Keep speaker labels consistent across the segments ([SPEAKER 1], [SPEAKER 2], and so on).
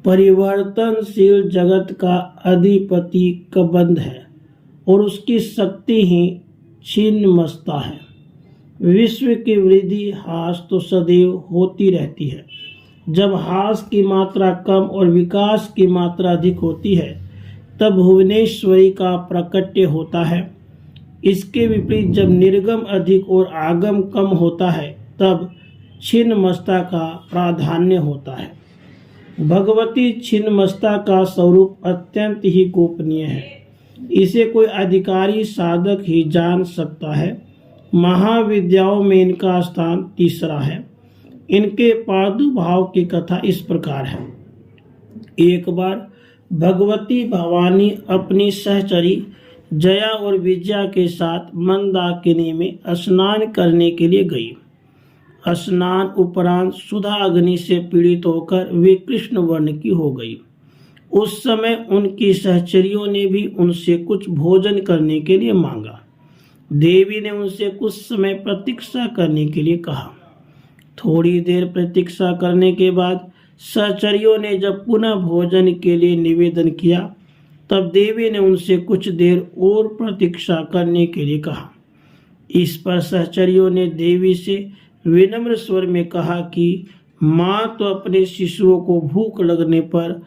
[SPEAKER 1] परिवर्तनशील जगत का अधिपति कबंध है और उसकी शक्ति ही छिन्नमस्ता है। विश्व की वृद्धि ह्रास तो सदैव होती रहती है। जब ह्रास की मात्रा कम और विकास की मात्रा अधिक होती है तब भुवनेश्वरी का प्राकट्य होता है। इसके विपरीत जब निर्गम अधिक और आगम कम होता है तब छिन्नमस्ता का प्राधान्य होता है। भगवती छिन्नमस्ता का स्वरूप अत्यंत ही गोपनीय है। इसे कोई अधिकारी साधक ही जान सकता है। महाविद्याओं में इनका स्थान तीसरा है। इनके प्रादुर्भाव की कथा इस प्रकार है। एक बार भगवती भवानी अपनी सहचरी जया और विजया के साथ मंदाकिनी में स्नान करने के लिए गई। स्नान उपरांत सुधा अग्नि से पीड़ित होकर वे कृष्ण वर्ण की हो गई। उस समय उनकी सहचरियों ने भी उनसे कुछ भोजन करने के लिए मांगा। देवी ने उनसे कुछ समय प्रतीक्षा करने के लिए कहा। थोड़ी देर प्रतीक्षा करने के बाद सहचरियों ने जब पुनः भोजन के लिए निवेदन किया तब देवी ने उनसे कुछ देर और प्रतीक्षा करने के लिए कहा। इस पर सहचरियों ने देवी से विनम्र स्वर में कहा कि माँ तो अपने शिशुओं को भूख लगने पर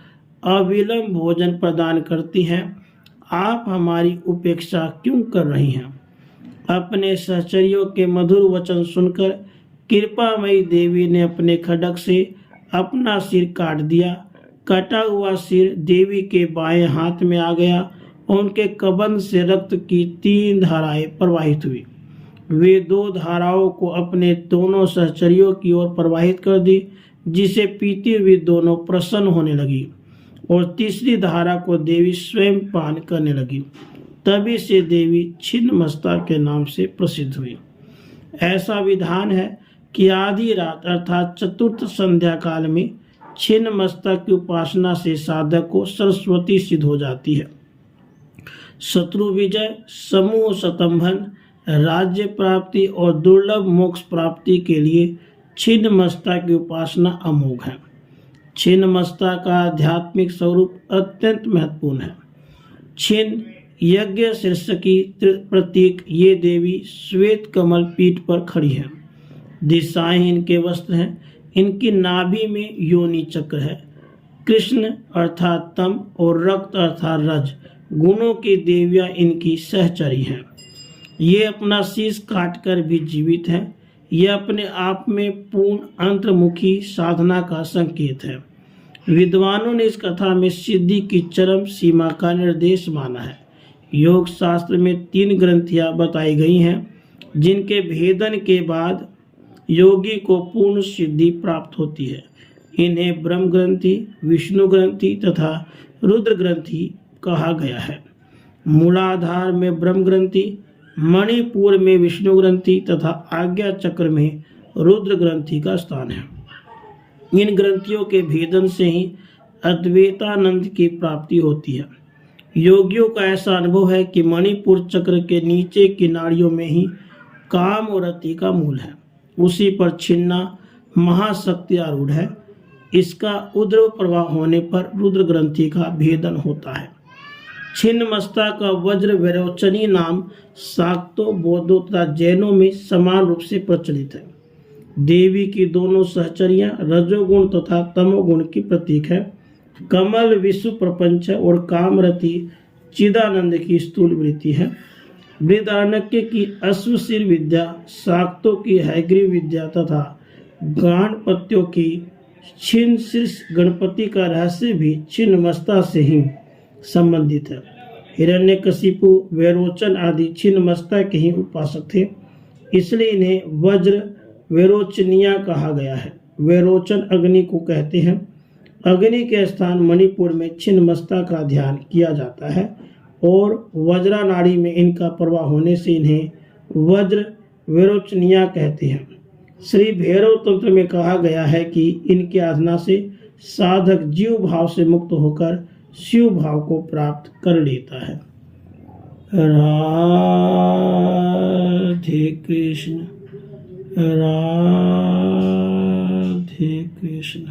[SPEAKER 1] अविलंब भोजन प्रदान करती हैं, आप हमारी उपेक्षा क्यों कर रही हैं? अपने सहचरियों के मधुर वचन सुनकर कृपामयी देवी ने अपने खड्ग से अपना सिर काट दिया। कटा हुआ सिर देवी के बाएं हाथ में आ गया और उनके कबंध से रक्त की 3 धाराएं प्रवाहित हुई। वे 2 धाराओं को अपने दोनों सहचरियों की ओर प्रवाहित कर दी, जिसे पीती हुई दोनों प्रसन्न होने लगी और तीसरी धारा को देवी स्वयं पान करने लगी। तभी से देवी छिन्नमस्ता के नाम से प्रसिद्ध हुई। ऐसा विधान है कि आधी रात अर्थात चतुर्थ संध्या काल में छिन्नमस्ता की उपासना से साधक को सरस्वती सिद्ध हो जाती है। शत्रु विजय, समूह स्तंभन, राज्य प्राप्ति और दुर्लभ मोक्ष प्राप्ति के लिए छिन्नमस्ता की उपासना अमोघ है। छिन्नमस्ता का आध्यात्मिक स्वरूप अत्यंत महत्वपूर्ण है। छिन्न यज्ञ शीर्षकी प्रतीक ये देवी श्वेत कमल पीठ पर खड़ी है। दिशाएं इनके वस्त्र हैं। इनकी नाभि में योनि चक्र है। कृष्ण अर्थात तम और रक्त अर्थात रज गुणों की देवियां इनकी सहचरी हैं। ये अपना शीश काटकर भी जीवित है। यह अपने आप में पूर्ण अंतर्मुखी साधना का संकेत है। विद्वानों ने इस कथा में सिद्धि की चरम सीमा का निर्देश माना है। योग शास्त्र में 3 ग्रंथियां बताई गई हैं जिनके भेदन के बाद योगी को पूर्ण सिद्धि प्राप्त होती है। इन्हें ब्रह्म ग्रंथि, विष्णु ग्रंथि तथा रुद्र ग्रंथि कहा गया है। मूलाधार में ब्रह्म ग्रंथि, मणिपुर में विष्णु ग्रंथि तथा आज्ञा चक्र में रुद्र ग्रंथि का स्थान है। इन ग्रंथियों के भेदन से ही अद्वैतानंद की प्राप्ति होती है। योगियों का ऐसा अनुभव है कि मणिपुर चक्र के नीचे की नाड़ियों में ही काम और रति का मूल है। उसी पर छिन्ना महाशक्ति आरूढ़ है। इसका उद्रव प्रवाह होने पर रुद्र ग्रंथि का भेदन होता है। छिन्नमस्ता का वज्र वैरोचनी नाम शाक्तों, बौद्धों तथा जैनों में समान रूप से प्रचलित है। देवी की दोनों सहचरियां रजोगुण तथा तमोगुण की प्रतीक है। कमल विश्व प्रपंच और कामरति चिदानंद की स्थूल वृत्ति है। बृहदारण्यक की अश्वशिर विद्या, शाक्तों की हैग्रीव विद्या तथा गाणपत्यों की छिन्न शीर्ष गणपति का रहस्य भी छिन्नमस्ता से ही संबंधित है। हिरण्यकशिपु, वैरोचन आदि छिन्नमस्ता के ही उपासक थे, इसलिए इन्हें वज्र वैरोचनिया कहा गया है। वैरोचन अग्नि को कहते हैं। अग्नि के स्थान मणिपुर में छिन्नमस्ता का ध्यान किया जाता है और वज्रा नाड़ी में इनका प्रवाह होने से इन्हें वज्र वैरोचनिया कहते हैं। श्री भैरव तंत्र में कहा गया है कि इनकी आराधना से साधक जीव भाव से मुक्त होकर शिव भाव को प्राप्त कर लेता है। राधे कृष्ण, राधे कृष्ण।